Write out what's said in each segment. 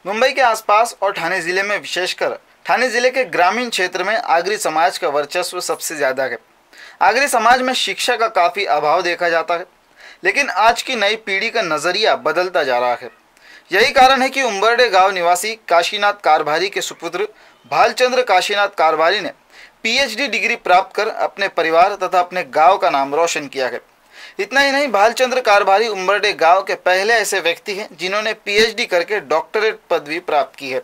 मुंबई के आसपास और ठाणे जिले में, विशेषकर ठाणे जिले के ग्रामीण क्षेत्र में आगरी समाज का वर्चस्व सबसे ज़्यादा है। आगरी समाज में शिक्षा का काफ़ी अभाव देखा जाता है, लेकिन आज की नई पीढ़ी का नज़रिया बदलता जा रहा है। यही कारण है कि उंबरडे गांव निवासी काशीनाथ कारभारी के सुपुत्र भालचंद्र काशीनाथ कारभारी ने पीएचडी डिग्री प्राप्त कर अपने परिवार तथा अपने गांव का नाम रोशन किया है। इतना ही नहीं, भालचंद्र कारभारी उंबरडे गांव के पहले ऐसे व्यक्ति हैं जिन्होंने पीएचडी करके डॉक्टरेट पदवी प्राप्त की है।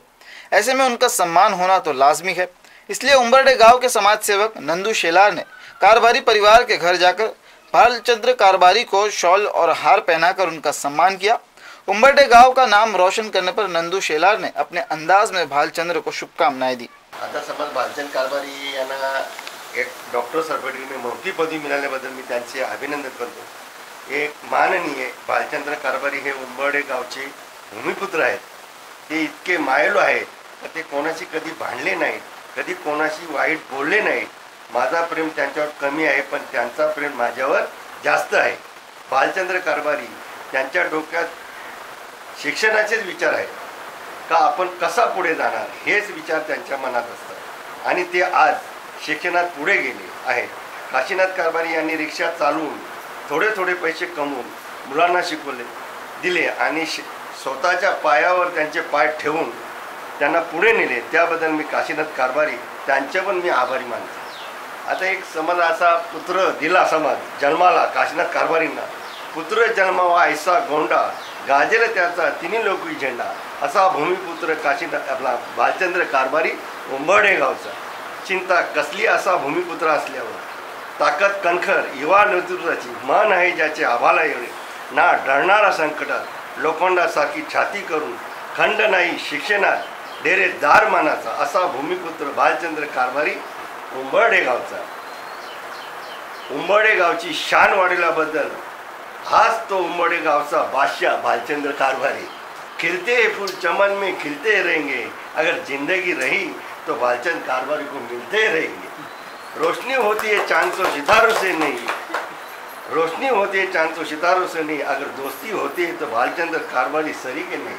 ऐसे में उनका सम्मान होना तो लाजमी है। इसलिए उंबरडे गांव के समाज सेवक नंदू शेलार ने कारभारी परिवार के घर जाकर भालचंद्र कारभारी को शॉल और हार पहनाकर उनका सम्मान किया। उंबरडे गांव का नाम रोशन करने पर नंदू शेलार ने अपने अंदाज में भालचंद्र को शुभकामनाएं दी। आता समज भालचंद्र कारभारी यांना एक डॉक्टर सर्टिफिकेट में मोठी पदवी मिळाल्याबद्दल मी त्यांचे अभिनंदन करतो। एक माननीय भालचंद्र कारभारी हे उंबरडे गावचे भूमिपुत्र आहेत। ते इतके मायाळू आहेत की ते कोणाशी कधी भांडले नाहीत, कधी कोणाशी वाईट बोलले नाहीत। माझा प्रेम त्यांच्यावर कमी आहे, पण त्यांचा प्रेम माझ्यावर जास्त आहे। भालचंद्र कारभारी त्यांच्या डोक्यात शिक्षणाचेच विचार आहेत का आपण कसा पुढे जाणार हेच विचार त्यांच्या मनात असतात आणि ते आज शिक्षणात पुढे गेले आहेत। काशीनाथ कारभारी यांनी रिक्षा चालवून थोडे थोडे पैसे कमवून मुलांना शिकवले दिले आणि स्वतःच्या पायावर त्यांचे पाय ठेवून त्यांना पुढे नेले। त्याबद्दल मी काशीनाथ कारभारी त्यांचे पण मी आभारी मानतो। आता एक समाज असा पुत्र दिला समाज जन्माला काशीनाथ कारभारींना, पुत्र जन्मावा ऐसा गोंडा गाजेल त्याचा तिन्ही लोकी झेंडा, असा भूमिपुत्र काशीनाथ आपला भालचंद्र कारभारी उंबरडे गावचा। चिंता कसली असा भूमिपुत्र असल्यावर, ताकद कणखर युवा नेतृत्वाची, मन आहे ज्याचे आभाला एवढे, ना डरणारा संकटात लोखंडासारखी छाती करून खंड नाही शिक्षणात डेरेदार मानाचा, असा भूमिपुत्र भालचंद्र कारभारी उंबरडे गावचा। उंबरडे गावची शान वाढवल्याबद्दल हाच तो उंबरडे गावचा बादशाह भालचंद्र कारभारी। खिलते फूल चमन में खिलते रहेंगे, अगर जिंदगी रही तो भालचंद्र कारभारी को मिलते रहेंगे। रोशनी होती है चांद तो सितारों से नहीं, रोशनी होती है चांद तो सितारों से नहीं, अगर दोस्ती होती है तो भालचंद्र कारभारी सरीके नहीं।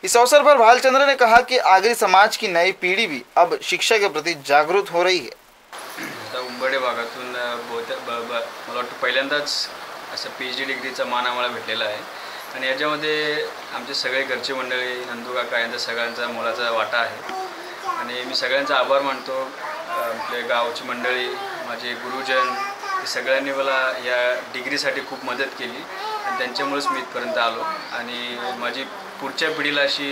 इस अवसर पर भालचंद्र ने कहा कि आगरी समाज की नई पीढ़ी भी अब शिक्षा के प्रति जागरूक हो रही है। उंबरडे भागातून मला वाटतं पहिल्यांदाच असं पीएचडी डिग्रीचा मान आम्हाला भेटलेला आहे आणि याच्यामध्ये आमचे सगळे घरचे मंडळी, नंदू काका यांचा सगळ्यांचा मोलाचा वाटा आहे आणि मी सगळ्यांचा आभार मानतो। आपले गावची मंडळी, माझे गुरुजन, हे सगळ्यांनी मला या डिग्रीसाठी खूप मदत केली आणि त्यांच्यामुळेच मी इथपर्यंत आलो आणि माझी पुढच्या पिढीला अशी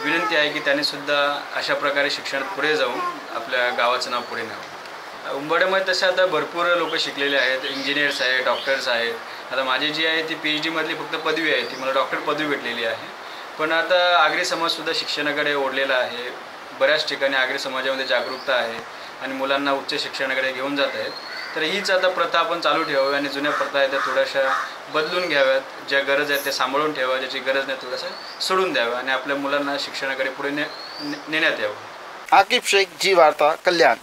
विनंती आहे की त्यांनीसुद्धा अशा प्रकारे शिक्षणात पुढे जाऊन आपल्या गावाचं नाव पुढे न्यावं। उंबरड्यामध्ये तसे आता भरपूर लोक शिकलेले आहेत, इंजिनियर्स आहेत, डॉक्टर्स आहेत। आता माझी जी आहे ती पीएचडीमधली फक्त पदवी आहे, ती मला डॉक्टर पदवी भेटलेली आहे। पण आता आगरी समाजसुद्धा शिक्षणाकडे ओढलेला आहे। बऱ्याच ठिकाणी आगरी समाजामध्ये जागरूकता आहे आणि मुलांना उच्च शिक्षणाकडे घेऊन जात आहेत। तर हीच आता प्रथा आपण चालू ठेवावी आणि जुन्या प्रथा आहेत त्या थोड्याशा बदलून घ्याव्यात, ज्या गरज आहेत त्या सांभाळून ठेवा, ज्याची गरज नाही थोडंसं सोडून द्यावं आणि आपल्या मुलांना शिक्षणाकडे पुढे नेण्यात यावं। आकिब शेख, जी वार्ता, कल्याण।